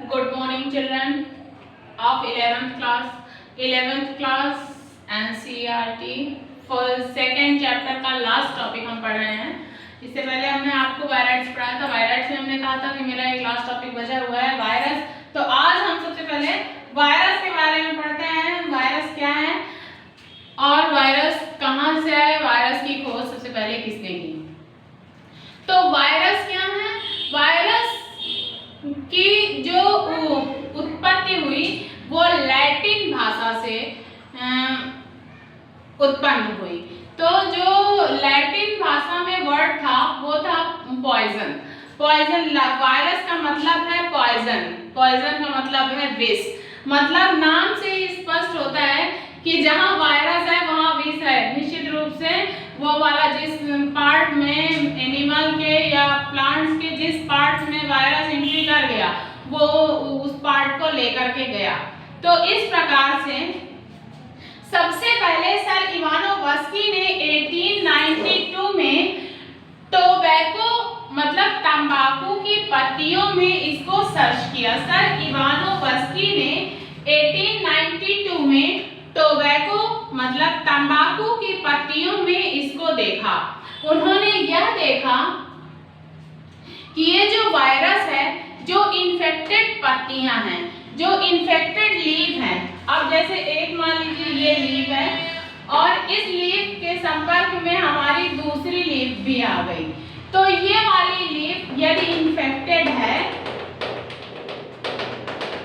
Good morning, children of 11th class NCERT for second chapter का last topic हम पढ़ रहे हैं। इससे पहले हमने आपको वायरस पढ़ाया था। वायरस में हमने कहा था कि मेरा एक लास्ट टॉपिक बचा हुआ है वायरस। तो आज हम सबसे पहले वायरस के बारे में पढ़ते हैं। वायरस क्या है और वायरस कहाँ से आए, वायरस की खोज सबसे पहले किसने की। तो वायरस क्या है? वायरस की जो उत्पत्ति हुई वो लैटिन भाषा से उत्पन्न हुई। तो जो लैटिन भाषा में वर्ड था वो था पॉइजन। पॉइजन, वायरस का मतलब है पॉइजन। पॉइजन का मतलब है विष। मतलब नाम से ही स्पष्ट होता है कि जहाँ वायरस है वहाँ विष है। निश्चित रूप से वो वाला जिस पार्ट में एनिमल के या प्लांट्स के जिस पार्ट में वायरस एंट्री कर गया वो उस पार्ट को लेकर के गया। तो इस प्रकार से सबसे पहले सर इवानोवस्की ने 1892 में टोबैको मतलब तंबाकू की पत्तियों में इसको सर्च किया। सर इवानोवस्की ने 1892 में टोबैको मतलब तंबाकू की पत्तियों में इसको देखा। उन्होंने यह देखा कि ये जो वायरस है, जो इन्फेक्टेड पत्तियां हैं, जो इन्फेक्टेड लीफ हैं। अब जैसे एक मान लीजिए ये लीफ है और इस लीफ के संपर्क में हमारी दूसरी लीफ भी आ गई। तो ये वाली लीफ यदि इन्फेक्टेड है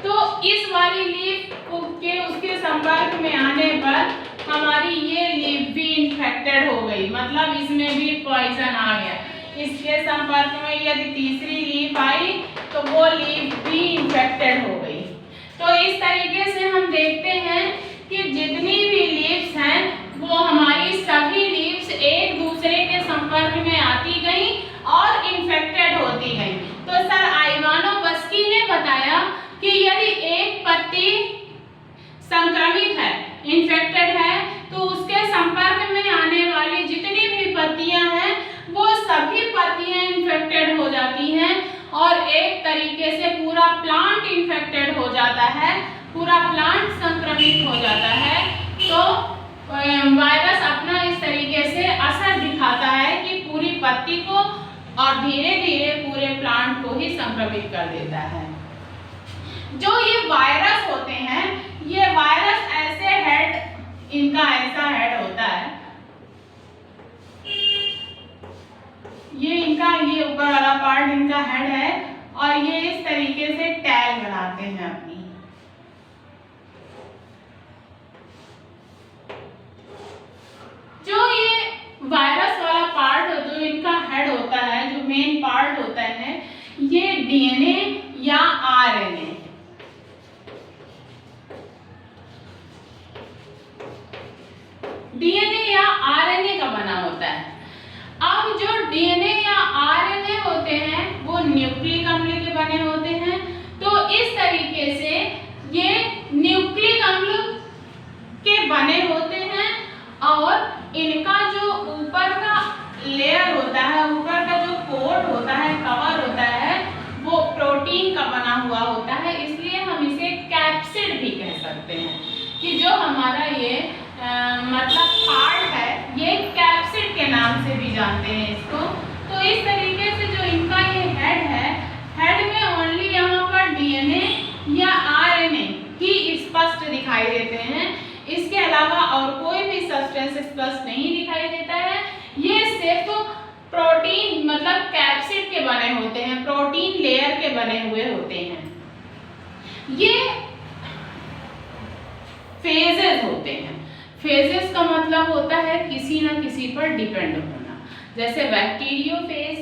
तो इस वाली लीफ के उसके संपर्क में आने पर हमारी ये लीफ भी इन्फेक्टेड हो गई। मतलब इसमें भी पॉइजन आ गया। इसके संपर्क में यदि तीसरी लीफ आई तो वो लीफ भी इन्फेक्टेड हो गई। तो इस तरीके से हम देखते हैं कि जितनी भी लीव्स हैं वो हमारी सभी लीव्स एक दूसरे के संपर्क में आती गई और इन्फेक्टेड होती गई। तो सर इवानोवस्की ने बताया कि यदि एक पत्ती संक्रमित है, इन्फेक्टेड है, तो उसके संपर्क में आने वाली जितनी भी पत्तियां हैं वो सभी पत्तियां इन्फेक्टेड हो जाती हैं और एक तरीके से पूरा प्लांट इन्फेक्टेड हो जाता है, पूरा प्लांट संक्रमित हो जाता है। तो वायरस अपना इस तरीके से असर दिखाता है कि पूरी पत्ती को और धीरे धीरे पूरे प्लांट को ही संक्रमित कर देता है। जो ये वायरस होते हैं, ये वायरस ऐसे हेड, इनका ऐसा हेड होता है, ये इनका ये ऊपर वाला पार्ट इनका हेड है और ये इस तरीके से टैग बनाते हैं अपनी। जो ये वायरस वाला पार्ट जो इनका हेड होता है, जो मेन पार्ट होता है, ये डीएनए या आरएनए, डीएनए या आरएनए का बना होता है। अब जो डीएनए या आरएनए होते हैं वो न्यूक्लिक अम्ल के बने होते हैं। तो इस तरीके से ये न्यूक्लिक अम्ल के बने होते हैं और इनका जो ऊपर का लेयर होता है, ऊपर का जो कोट होता है, कवर होता है, वो प्रोटीन का बना हुआ होता है। इसलिए हम इसे कैप्सिड भी कह सकते हैं कि जो हमारा ये मतलब पार्ट है ये कैप्सिड के नाम से भी जानते हैं इसको। तो इस तरीके से जो इनका ये हेड है, हेड में ओनली यहाँ पर डीएनए या आरएनए ही स्पष्ट दिखाई देते हैं। इसके अलावा और कोई भी सब्सटेंस स्पष्ट नहीं दिखाई देता है। ये सिर्फ प्रोटीन मतलब कैप्सिड के बने होते हैं, प्रोटीन लेयर के बने हुए होते हैं। ये फेजेस होते हैं। फेजेस का मतलब होता है किसी न किसी पर डिपेंड होना। जैसे बैक्टीरियोफेज,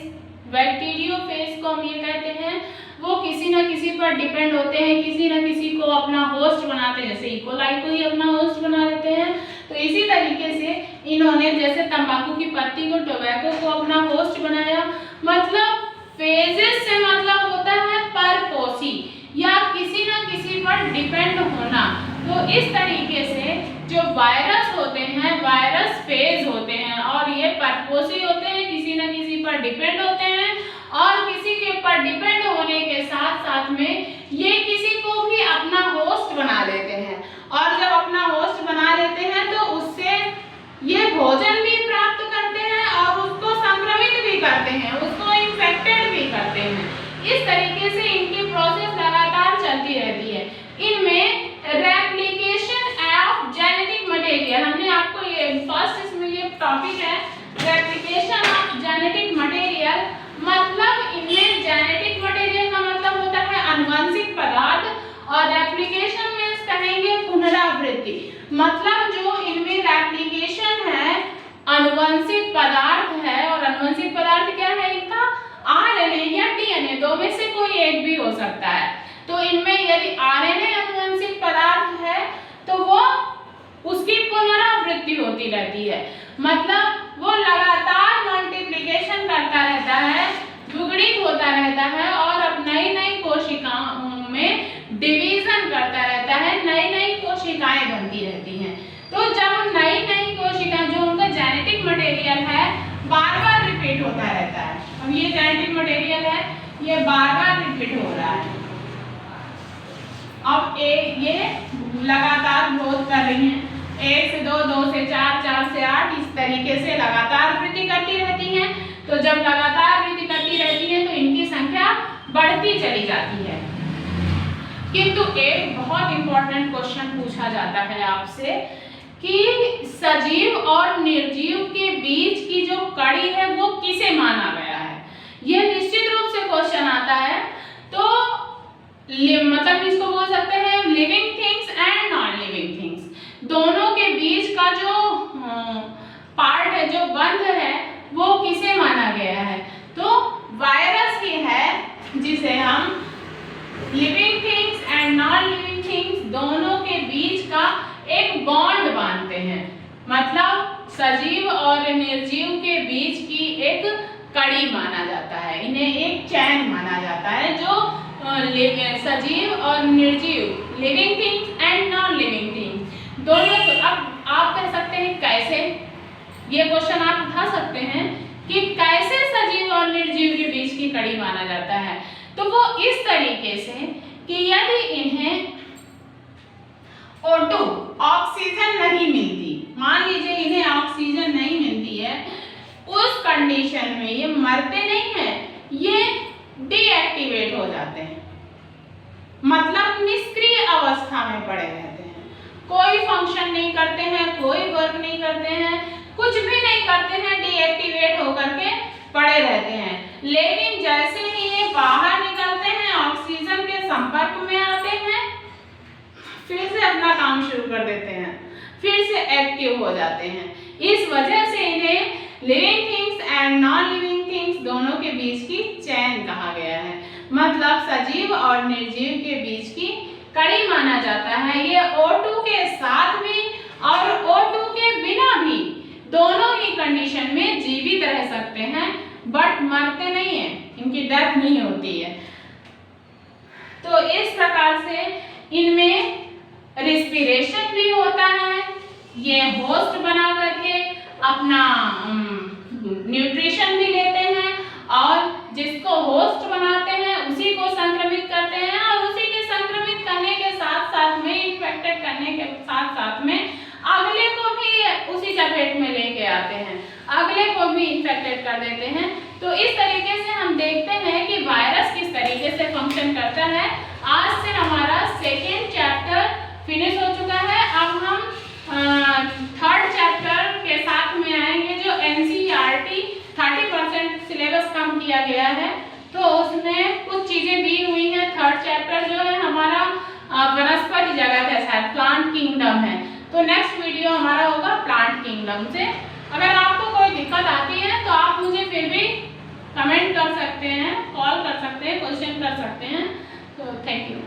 बैक्टीरियोफेज को हम ये कहते हैं वो किसी न किसी पर डिपेंड होते हैं, किसी न किसी को अपना होस्ट बनाते हैं। जैसे इकोलाई को ही अपना होस्ट बना लेते हैं। तो इसी तरीके से इन्होंने जैसे तंबाकू की पत्ती को, टोबैको को अपना होस्ट बनाया। मतलब फेजेस से मतलब होता है परपोसी या किसी न किसी पर डिपेंड होना। तो इस तरीके से जो वायरस होते हैं वायरस फेज होते हैं और ये परपोसी होते हैं, किसी न किसी पर डिपेंड होते हैं और किसी के ऊपर डिपेंड होने के साथ साथ में ये मतलब जो इनमें रेप्लिकेशन है अनुवंशिक पदार्थ है, और अनुवंशिक पदार्थ क्या है इनका, आरएनए या डीएनए, दो में से कोई एक भी हो सकता है। तो इनमें यदि आरएनए अनुवंशिक पदार्थ है तो वो उसकी पुनरावृत्ति होती रहती है, मतलब वो लगातार मल्टीप्लिकेशन करता रहता है, द्विगुणित होता रहता है और अब नई नई कोशिकाओं में डिवीजन करता रहता है, नई नई कोशिकाएं बनती रहती हैं। तो जब नई नई कोशिकाएं, जो उनका जेनेटिक मटेरियल है, बार बार रिपीट होता रहता है। अब ये जेनेटिक मटेरियल है, ये बार बार रिपीट हो रहा है। अब ये लगातार ग्रोथ कर रही हैं, 1 से 2, 2 से 4, 4 से 8, इस तरीके से लगातार वृद्धि करती रहती हैं। तो जब लगातार वृद्धि करती रहती है तो इनकी संख्या बढ़ती चली जाती है। किंतु एक बहुत इंपॉर्टेंट क्वेश्चन पूछा जाता है आपसे कि सजीव और निर्जीव के बीच की जो कड़ी है वो किसे माना गया है। यह निश्चित रूप से क्वेश्चन आता है। तो मतलब इसको बोल सकते हैं living things and non living things, दोनों के बीच का जो पार्ट है, जो बंध है, वो किसे माना गया है। तो वायरस ही है जिसे हम living things and non living things दोनों के बीच का एक बॉन्ड बांधते हैं, मतलब सजीव और निर्जीव के बीच की एक कड़ी माना जाता है, इन्हें एक चैन माना जाता है, जो सजीव और निर्जीव, living things and non living things दोनों। अब आप कह सकते हैं कैसे, ये क्वेश्चन आप उठा सकते हैं कि कैसे सजीव और निर्जीव के बीच की कड़ी माना जाता है। तो वो इस तरीके से कि यदि इन्हें O2 ऑक्सीजन नहीं मिलती, मान लीजिए इन्हें ऑक्सीजन नहीं मिलती है, उस कंडीशन में ये मरते नहीं हैं, ये डीएक्टिवेट हो जाते हैं, मतलब निष्क्रिय अवस्था में पड़े रहते हैं, कोई फंक्शन नहीं करते हैं, कोई वर्क नहीं करते हैं, कुछ भी नहीं करते हैं, डीएक्टिवेट होकर के पड़े रहते हैं। लेकिन जैसे ही ये बाहर निकलते हैं, ऑक्सीजन के संपर्क में आते हैं, फिर से अपना काम शुरू कर देते हैं, फिर से एक्टिव हो जाते हैं। इस वजह से इन्हें living things and non living things दोनों के बीच की चैन कहा गया है, मतलब सजीव और निर्जीव के बीच की कड़ी माना जाता है। ये O2 के साथ भी और O2 के बिना भी दोनों ही कंडीशन में जीवित रह सकते हैं, बट मरते नहीं हैं, इनकी डेथ नहीं होती है। तो इस प्रकार से इनमें रिस्पिरेशन भी होता है, ये होस्ट बना करके अपना न्यूट्रिशन भी लेते हैं, और जिसको होस्ट बनाते हैं उसी को संक्रमित करते हैं, और उसी के संक्रमित करने के साथ साथ में, इन्फेक्टेड करने के साथ साथ में अगले को भी उसी चपेट में लेके आते हैं, अगले को भी इन्फेक्टेड कर देते हैं। तो इस तरीके से हम देखते हैं कि वायरस किस तरीके से फंक्शन करता है। आज से हमारा सेकेंड चैप्टर फिनिश हो चुका है। अब हम थर्ड चैप्टर के साथ में आएंगे, जो NCERT 30% सिलेबस कम किया गया है, तो उसमें कुछ चीजें दी हुई हैं। थर्ड चैप्टर जो है हमारा वनस्पति जगत है, शायद प्लांट किंगडम है। तो नेक्स्ट वीडियो हमारा होगा प्लांट किंगडम से। अगर आपको कोई दिक्कत आती है तो आप मुझे फिर भी कमेंट कर सकते हैं, कॉल कर सकते हैं, क्वेश्चन कर सकते हैं। तो थैंक यू।